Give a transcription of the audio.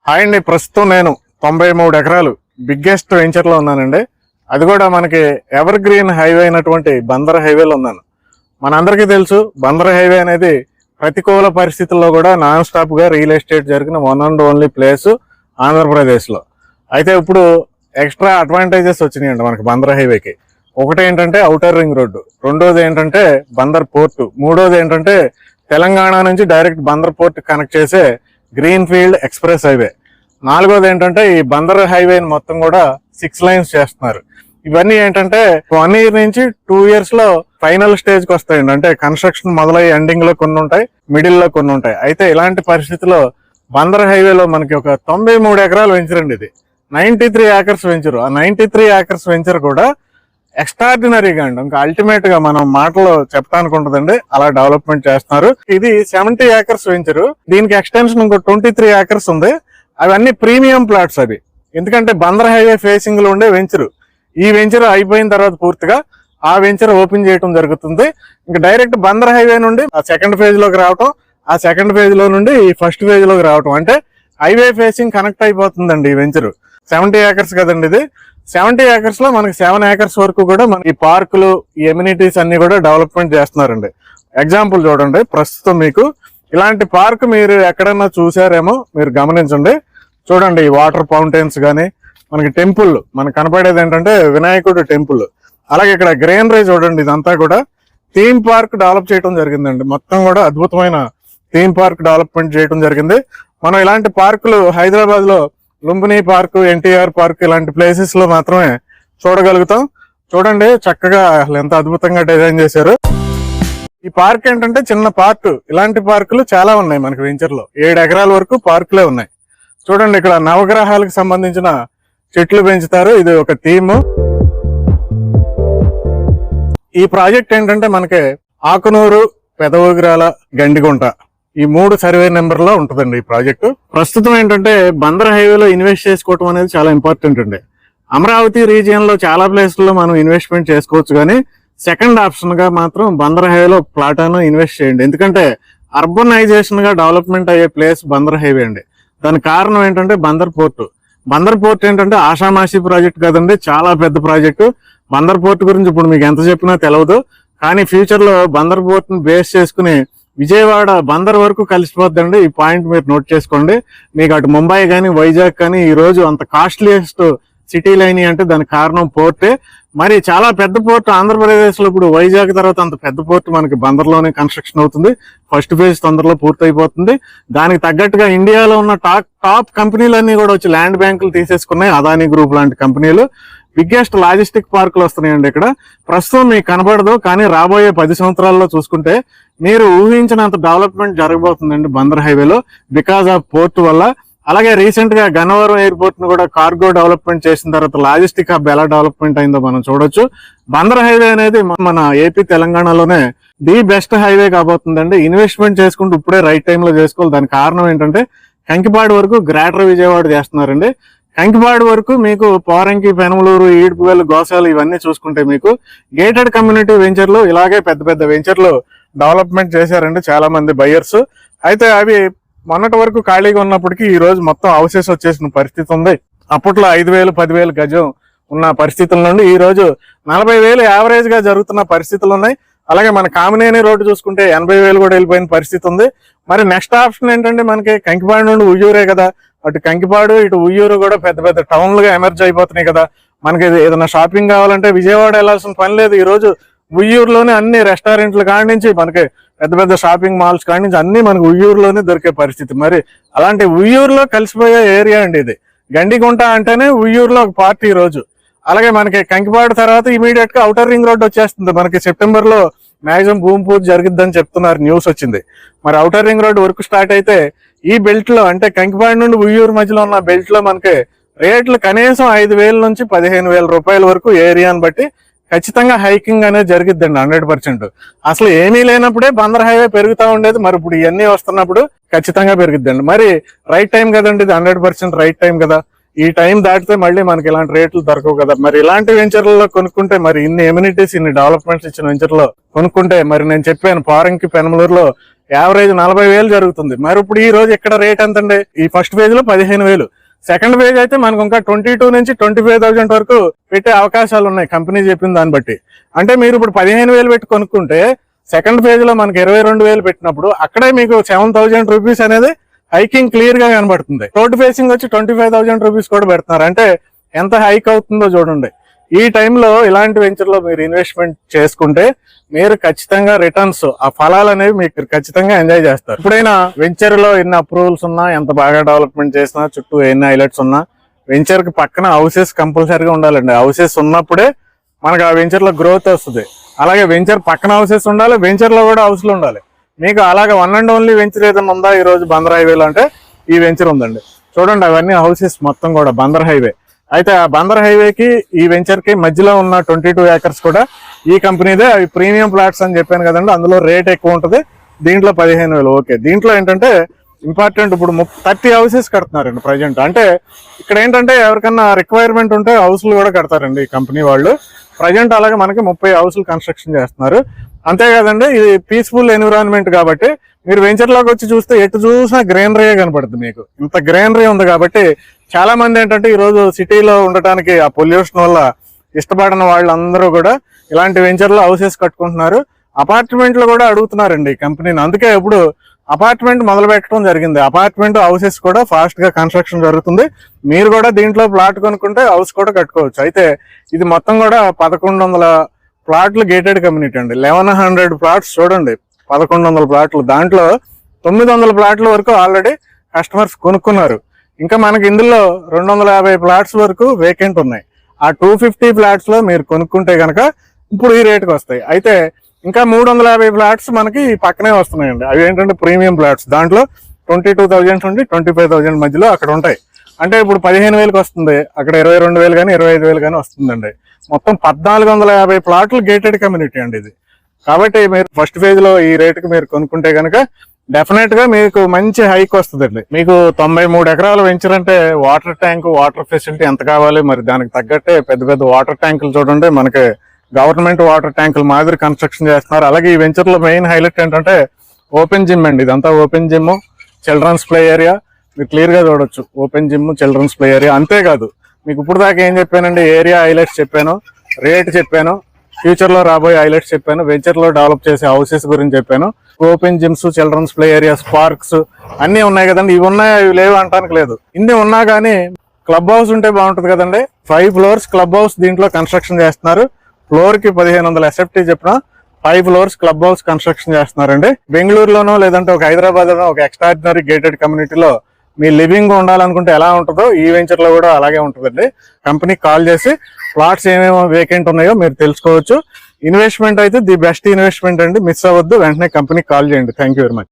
Hi అండి. ప్రస్తుతం నేను 93 ఎకరాలు బిగ్గెస్ట్ వెంచర్లో ఉన్నానండి. అది కూడా మనకి ఎవర్ గ్రీన్ హైవే అయినటువంటి బందర్ హైవేలో ఉన్నాను. మనందరికీ తెలుసు బందర్ హైవే అనేది ప్రతికూల పరిస్థితుల్లో కూడా నాన్ స్టాప్గా రియల్ ఎస్టేట్ జరిగిన వన్ అండ్ ఓన్లీ ప్లేస్ ఆంధ్రప్రదేశ్లో. అయితే ఇప్పుడు ఎక్స్ట్రా అడ్వాంటేజెస్ వచ్చినాయండి మనకి బందర్ హైవేకి. ఒకటి ఏంటంటే ఔటర్ రింగ్ రోడ్డు, రెండోది ఏంటంటే బందర్ పోర్టు, మూడోది ఏంటంటే తెలంగాణ నుంచి డైరెక్ట్ బందర్ పోర్ట్ కనెక్ట్ చేసే గ్రీన్ ఫీల్డ్ ఎక్స్ప్రెస్ హైవే, నాలుగోది ఏంటంటే ఈ బందర్ హైవేని మొత్తం కూడా 6 లైన్స్ చేస్తున్నారు. ఇవన్నీ ఏంటంటే 1 year నుంచి 2 years లో ఫైనల్ స్టేజ్ కి వస్తాయండి. అంటే కన్స్ట్రక్షన్ మొదలై ఎండింగ్ లో కొన్ని ఉంటాయి, మిడిల్ లో కొన్ని ఉంటాయి. అయితే ఇలాంటి పరిస్థితిలో బందర్ హైవేలో మనకి ఒక 93 ఎకరాలు వెంచర్ అండి. ఇది 93 acres వెంచర్. ఆ 93 acres వెంచర్ కూడా ఎక్స్ట్రాడినరీగా అండి, ఇంకా అల్టిమేట్ గా మనం మాటలో చెప్తానికి ఉంటదండి, అలా డెవలప్మెంట్ చేస్తున్నారు. ఇది 70 acres వెంచర్. దీనికి ఎక్స్టెన్షన్ ఇంకో 23 acres ఉంది. అవన్నీ ప్రీమియం ప్లాట్స్ అవి, ఎందుకంటే బందర్ హైవే ఫేసింగ్ లో ఉండే వెంచర్. ఈ వెంచర్ అయిపోయిన తర్వాత పూర్తిగా ఆ వెంచర్ ఓపెన్ చేయడం జరుగుతుంది. ఇంకా డైరెక్ట్ బందర్ హైవే నుండి ఆ సెకండ్ ఫేజ్ లోకి రావటం, ఆ సెకండ్ ఫేజ్ లో నుండి ఈ ఫస్ట్ ఫేజ్ లోకి రావటం, అంటే హైవే ఫేసింగ్ కనెక్ట్ అయిపోతుందండి ఈ వెంచర్. 70 acres కదండి ఇది. 70 acres లో మనకి 7 acres వరకు కూడా మనకి ఈ పార్కులు, ఈ ఎమ్యూనిటీస్ అన్ని కూడా డెవలప్మెంట్ చేస్తున్నారండి. ఎగ్జాంపుల్ చూడండి, ప్రస్తుతం మీకు ఇలాంటి పార్క్ మీరు ఎక్కడన్నా చూసారేమో, మీరు గమనించండి. చూడండి, ఈ వాటర్ ఫౌంటైన్స్ కానీ, మనకి టెంపుల్ మనకు కనపడేది ఏంటంటే వినాయకుడు టెంపుల్. అలాగే ఇక్కడ గ్రీనరీ చూడండి, ఇదంతా కూడా థీమ్ పార్క్ డెవలప్ చేయడం జరిగిందండి. మొత్తం కూడా అద్భుతమైన థీమ్ పార్క్ డెవలప్మెంట్ చేయడం జరిగింది. మనం ఇలాంటి పార్కులు హైదరాబాద్ లో లుంబిని పార్క్, ఎన్టీఆర్ పార్క్ ఇలాంటి ప్లేసెస్ లో మాత్రమే చూడగలుగుతాం. చూడండి చక్కగా అసలు ఎంత అద్భుతంగా డిజైన్ చేశారు. ఈ పార్క్ ఏంటంటే చిన్న పార్క్. ఇలాంటి పార్కులు చాలా ఉన్నాయి మనకి వెంచర్ లో. 7 ఎకరాల వరకు పార్కులే ఉన్నాయి. చూడండి, ఇక్కడ నవగ్రహాలకు సంబంధించిన చెట్లు పెంచుతారు. ఇది ఒక థీమ్. ఈ ప్రాజెక్ట్ ఏంటంటే మనకి ఆకునూరు, పెదవుగిరాల, గండిగుంట ఈ 3 సర్వే నెంబర్ లో ఉంటుందండి ఈ ప్రాజెక్టు. ప్రస్తుతం ఏంటంటే బందర్ హైవేలో ఇన్వెస్ట్ చేసుకోవడం అనేది చాలా ఇంపార్టెంట్ అండి. అమరావతి రీజియన్ లో చాలా ప్లేస్లలో మనం ఇన్వెస్ట్మెంట్ చేసుకోవచ్చు, కానీ సెకండ్ ఆప్షన్ గా మాత్రం బందర్ హైవేలో ప్లాట్ అను ఇన్వెస్ట్ చేయండి. ఎందుకంటే అర్బనైజేషన్ గా డెవలప్మెంట్ అయ్యే ప్లేస్ బందర్ హైవే అండి. దానికి కారణం ఏంటంటే బందర్ పోర్టు. బందర్ పోర్ట్ ఏంటంటే ఆషామాషి ప్రాజెక్ట్ కదండి, చాలా పెద్ద ప్రాజెక్టు. బందర్ పోర్ట్ గురించి ఇప్పుడు మీకు ఎంత చెప్పినా తెలియదు, కానీ ఫ్యూచర్ లో బందర్ పోర్ట్ ని బేస్ చేసుకుని విజయవాడ బందర్ వరకు కలిసిపోద్దండి. ఈ పాయింట్ మీరు నోట్ చేసుకోండి. మీకు అటు ముంబై కానీ, వైజాగ్ కానీ ఈ రోజు అంత కాస్ట్లీయెస్ట్ సిటీలు అయినాయి అంటే దానికి కారణం పోర్టే. మరి చాలా పెద్ద పోర్ట్ ఆంధ్రప్రదేశ్ లో ఇప్పుడు వైజాగ్ తర్వాత అంత పెద్ద పోర్ట్ మనకి బందర్లోనే కన్స్ట్రక్షన్ అవుతుంది. ఫస్ట్ ఫేజ్ తొందరలో పూర్తయిపోతుంది. దానికి తగ్గట్టుగా ఇండియాలో ఉన్న టాప్ కంపెనీలన్నీ కూడా వచ్చి ల్యాండ్ బ్యాంకులు తీసేసుకున్నాయి. అదానీ గ్రూప్ లాంటి కంపెనీలు. బిగ్గెస్ట్ లాజిస్టిక్ పార్కులు వస్తున్నాయండి ఇక్కడ. ప్రస్తుతం మీకు కనబడదు, కానీ రాబోయే 10 సంవత్సరాల్లో చూసుకుంటే మీరు ఊహించినంత డెవలప్మెంట్ జరగబోతుందండి బందర్ హైవేలో, బికాస్ ఆఫ్ పోర్ట్ వల్ల. అలాగే రీసెంట్ గా గన్నవరం ఎయిర్పోర్ట్ ను కూడా కార్గో డెవలప్మెంట్ చేసిన తర్వాత లాజిస్టిక్ హబ్ ఎలా డెవలప్మెంట్ అయిందో మనం చూడొచ్చు. బందర్ హైవే అనేది మన ఏపీ తెలంగాణలోనే ది బెస్ట్ హైవే కాబోతుందండి. ఇన్వెస్ట్మెంట్ చేసుకుంటూ ఇప్పుడే రైట్ టైంలో చేసుకోవాలి. దానికి కారణం ఏంటంటే కంకిపాడు వరకు గ్రేటర్ విజయవాడ చేస్తున్నారండి. కంకిపాడు వరకు మీకు పోరంకి, పెనమలూరు, ఈడ్పువేలు, గోసాలు ఇవన్నీ చూసుకుంటే మీకు గేటెడ్ కమ్యూనిటీ వెంచర్లు ఇలాగే పెద్ద పెద్ద వెంచర్లు డెవలప్మెంట్ చేశారండి చాలా మంది బయ్యర్స్. అయితే అవి మొన్నటి వరకు ఖాళీగా ఉన్నప్పటికీ ఈ రోజు మొత్తం హౌసెస్ వచ్చేసిన పరిస్థితి ఉంది. అప్పట్లో 5,000, 10,000 గజం ఉన్న పరిస్థితుల నుండి ఈ రోజు 40,000 యావరేజ్ గా జరుగుతున్న పరిస్థితులు ఉన్నాయి. అలాగే మన కామినేని రోడ్డు చూసుకుంటే 80,000 కూడా వెళ్ళిపోయిన పరిస్థితి ఉంది. మరి నెక్స్ట్ ఆప్షన్ ఏంటంటే మనకి కంకిపాడు నుండి ఉయ్యూరే కదా, అటు కంకిపాడు ఇటు ఉయ్యూరు కూడా పెద్ద పెద్ద టౌన్లుగా ఎమర్జ్ అయిపోతున్నాయి కదా. మనకి ఏదైనా షాపింగ్ కావాలంటే విజయవాడ వెళ్లాల్సిన పని లేదు. ఈ రోజు ఉయ్యూరులోనే అన్ని రెస్టారెంట్లు కాడి నుంచి మనకి పెద్ద పెద్ద షాపింగ్ మాల్స్ కాడి నుంచి అన్ని మనకి ఉయ్యూరులోనే దొరికే పరిస్థితి. మరి అలాంటి ఉయ్యూరులో కలిసిపోయే ఏరియా అండి ఇది. గండిగుంట అంటేనే ఉయ్యూరులో ఒక పార్టీ ఈ రోజు. అలాగే మనకి కంకిపాడు తర్వాత ఇమీడియట్ గా ఔటర్ రింగ్ రోడ్ వచ్చేస్తుంది. మనకి సెప్టెంబర్ లో మాక్సిమం భూమి పూజ జరిగిద్దని చెప్తున్నారు, న్యూస్ వచ్చింది. మరి outer ring road work start అయితే ఈ బెల్ట్ లో, అంటే కంకిపాడు నుండి ఉయ్యూరు మధ్యలో ఉన్న బెల్ట్ లో మనకి రేట్లు కనీసం 5,000 నుంచి 15,000 రూపాయల వరకు ఏరియాని బట్టి ఖచ్చితంగా హైకింగ్ అనేది జరిగిద్దండి 100%. అసలు ఏమీ లేనప్పుడే బందర్ హైవే పెరుగుతూ ఉండేది, మరి ఇప్పుడు ఇవన్నీ వస్తున్నప్పుడు ఖచ్చితంగా పెరుగుద్దండి. మరి రైట్ టైం కదండి ఇది, 100% రైట్ టైం కదా. ఈ టైం దాటితే మళ్ళీ మనకి ఇలాంటి రేట్లు దొరకవు కదా. మరి ఇలాంటి వెంచర్లలో కొనుక్కుంటే, మరి ఇన్ని ఎమ్యూనిటీస్, ఇన్ని డెవలప్మెంట్స్ ఇచ్చిన వెంచర్లో కొనుక్కుంటే, మరి నేను చెప్పాను పోరంకి, పెనమలూరులో యావరేజ్ 40,000 జరుగుతుంది. మరి ఇప్పుడు ఈ రోజు ఇక్కడ రేట్ ఎంత అండి? ఈ ఫస్ట్ ఫేజ్ లో 15,000, సెకండ్ ఫేజ్ అయితే మనకు ఇంకా 22 నుంచి 25,000 వరకు పెట్టే అవకాశాలు ఉన్నాయి కంపెనీ చెప్పిన దాన్ని బట్టి. అంటే మీరు ఇప్పుడు 15,000 పెట్టి కొనుక్కుంటే సెకండ్ ఫేజ్ లో మనకి 22,000 పెట్టినప్పుడు అక్కడే మీకు 7,000 రూపీస్ అనేది హైకింగ్ క్లియర్ గా కనబడుతుంది. రోడ్ ఫేసింగ్ వచ్చి 25,000 రూపీస్ కూడా పెడుతున్నారు. అంటే ఎంత హైక్ అవుతుందో చూడండి. ఈ టైంలో ఇలాంటి వెంచర్ లో మీరు ఇన్వెస్ట్మెంట్ చేసుకుంటే మీరు ఖచ్చితంగా రిటర్న్స్, ఆ ఫలాలు అనేవి మీకు ఖచ్చితంగా ఎంజాయ్ చేస్తారు. ఎప్పుడైనా వెంచర్ లో ఎన్ని అప్రూవల్స్ ఉన్నా, ఎంత బాగా డెవలప్మెంట్ చేసినా, చుట్టూ ఎన్ని హైలైట్స్ ఉన్నా, వెంచర్ కి పక్కన హౌసెస్ కంపల్సరీగా ఉండాలండి. హౌసెస్ ఉన్నప్పుడే మనకు ఆ వెంచర్ లో గ్రోత్ వస్తుంది. అలాగే వెంచర్ పక్కన హౌసెస్ ఉండాలి, వెంచర్ లో కూడా హౌస్లు ఉండాలి. మీకు అలాగే వన్ అండ్ ఓన్లీ వెంచర్ ఏదైనా ఉందా ఈ రోజు బందర్ హైవేలో అంటే ఈ వెంచర్ ఉందండి. చూడండి, అవన్నీ హౌసెస్ మొత్తం కూడా బందర్ హైవే. అయితే ఆ బందర్ హైవేకి ఈ వెంచర్ కి మధ్యలో ఉన్న 22 ఏకర్స్ కూడా ఈ కంపెనీదే. అవి ప్రీమియం ప్లాట్స్ అని చెప్పాను కదండి, అందులో రేట్ ఎక్కువ ఉంటుంది. దీంట్లో 15,000. ఓకే, దీంట్లో ఏంటంటే ఇంపార్టెంట్, ఇప్పుడు 30 హౌసెస్ కడుతున్నారండి ప్రజెంట్. అంటే ఇక్కడ ఏంటంటే ఎవరికన్నా రిక్వైర్మెంట్ ఉంటే హౌస్లు కూడా కడతారండి ఈ కంపెనీ వాళ్ళు. ప్రజెంట్ అలాగే మనకి 30 హౌస్లు కన్స్ట్రక్షన్ చేస్తున్నారు. అంతేకాదండి, ఇది పీస్ఫుల్ ఎన్విరాన్మెంట్ కాబట్టి మీరు వెంచర్ లోకి వచ్చి చూస్తే ఎటు చూసినా గ్రీనరీ కనపడుతుంది. మీకు ఇంత గ్రీనరీ ఉంది కాబట్టి చాలా మంది ఏంటంటే ఈ రోజు సిటీలో ఉండటానికి ఆ పొల్యూషన్ వల్ల ఇష్టపడిన వాళ్ళందరూ కూడా ఇలాంటి వెంచర్ లో హౌసెస్ కట్టుకుంటున్నారు. అపార్ట్మెంట్లు కూడా అడుగుతున్నారండి ఈ కంపెనీని. అందుకే ఇప్పుడు అపార్ట్మెంట్ మొదలు పెట్టడం జరిగింది. అపార్ట్మెంట్ హౌసెస్ కూడా ఫాస్ట్ గా కన్స్ట్రక్షన్ జరుగుతుంది. మీరు కూడా దీంట్లో ప్లాట్ కొనుక్కుంటే హౌస్ కూడా కట్టుకోవచ్చు. అయితే ఇది మొత్తం కూడా 1,100 ప్లాట్లు గేటెడ్ కమ్యూనిటీ అండి. 1,100 ప్లాట్స్ చూడండి, 1,100 ప్లాట్లు. దాంట్లో 900 ప్లాట్ల వరకు ఆల్రెడీ కస్టమర్స్ కొనుక్కున్నారు. ఇంకా మనకి ఇందులో 250 ప్లాట్స్ వరకు వేకెంట్ ఉన్నాయి. ఆ 250 ఫ్లాట్స్ లో మీరు కొనుక్కుంటే కనుక ఇప్పుడు ఈ రేటుకి వస్తాయి. అయితే ఇంకా 350 ఫ్లాట్స్ మనకి పక్కనే వస్తున్నాయండి. అవి ఏంటంటే ప్రీమియం ఫ్లాట్స్. దాంట్లో 22,000 నుండి 25,000 మధ్యలో అక్కడ ఉంటాయి. అంటే ఇప్పుడు 15,000కి వస్తుంది, అక్కడ 22,000 కానీ 25,000 కానీ వస్తుందండి. మొత్తం 1,450 ప్లాట్లు గేటెడ్ కమ్యూనిటీ అండి ఇది. కాబట్టి మీరు ఫస్ట్ ఫేజ్ లో ఈ రేటుకి మీరు కొనుక్కుంటే కనుక డెఫినెట్ గా మీకు మంచి హైక్ వస్తుందండి. మీకు 93 ఎకరాలు వెంచర్ అంటే వాటర్ ట్యాంక్, వాటర్ ఫెసిలిటీ ఎంత కావాలి, మరి దానికి తగ్గట్టే పెద్ద పెద్ద వాటర్ ట్యాంకులు చూడండి. మనకి గవర్నమెంట్ వాటర్ ట్యాంకులు మాదిరి కన్స్ట్రక్షన్ చేస్తున్నారు. అలాగే ఈ వెంచర్ లో మెయిన్ హైలైట్ ఏంటంటే ఓపెన్ జిమ్ అండి. ఇదంతా open gym, children's play area మీరు క్లియర్ గా చూడొచ్చు. Open gym, children's play area. అంతేకాదు మీకు ఇప్పుడు దాకా ఏం చెప్పానండి, ఏరియా హైలైట్స్ చెప్పాను, రేట్ చెప్పాను, ఫ్యూచర్ లో రాబోయే హైలైట్స్ చెప్పాను, వెంచర్ లో డెవలప్ చేసే హౌసెస్ గురించి చెప్పాను. Open gyms, children's play areas, parks అన్ని ఉన్నాయి కదండి. ఇవి ఉన్నాయి, అవి లేవు అంటానికి లేదు. ఇన్ని ఉన్నా కానీ క్లబ్ హౌస్ ఉంటే బాగుంటుంది కదండి. 5 ఫ్లోర్స్ క్లబ్ హౌస్ దీంట్లో కన్స్ట్రక్షన్ చేస్తున్నారు. ఫ్లోర్ కి 1,500 ఎస్ఎఫ్టీ చెప్పిన 5 ఫ్లోర్స్ క్లబ్ హౌస్ కన్స్ట్రక్షన్ చేస్తున్నారండి. బెంగళూరులోనో లేదంటే ఒక హైదరాబాద్ లోనో ఒక ఎక్స్ట్రాడినరీ గేటెడ్ కమ్యూనిటీలో మీ లివింగ్ ఉండాలనుకుంటే ఎలా ఉంటుందో ఈ వెంచర్ లో కూడా అలాగే ఉంటుందండి. కంపెనీకి కాల్ చేసి ప్లాట్స్ ఏమేమో వేకెంట్ ఉన్నాయో మీరు తెలుసుకోవచ్చు. ఇన్వెస్ట్మెంట్ అయితే ది బెస్ట్ ఇన్వెస్ట్మెంట్ అండి. మిస్ అవ్వద్దు, వెంటనే కంపెనీకి కాల్ చేయండి. Thank you very much.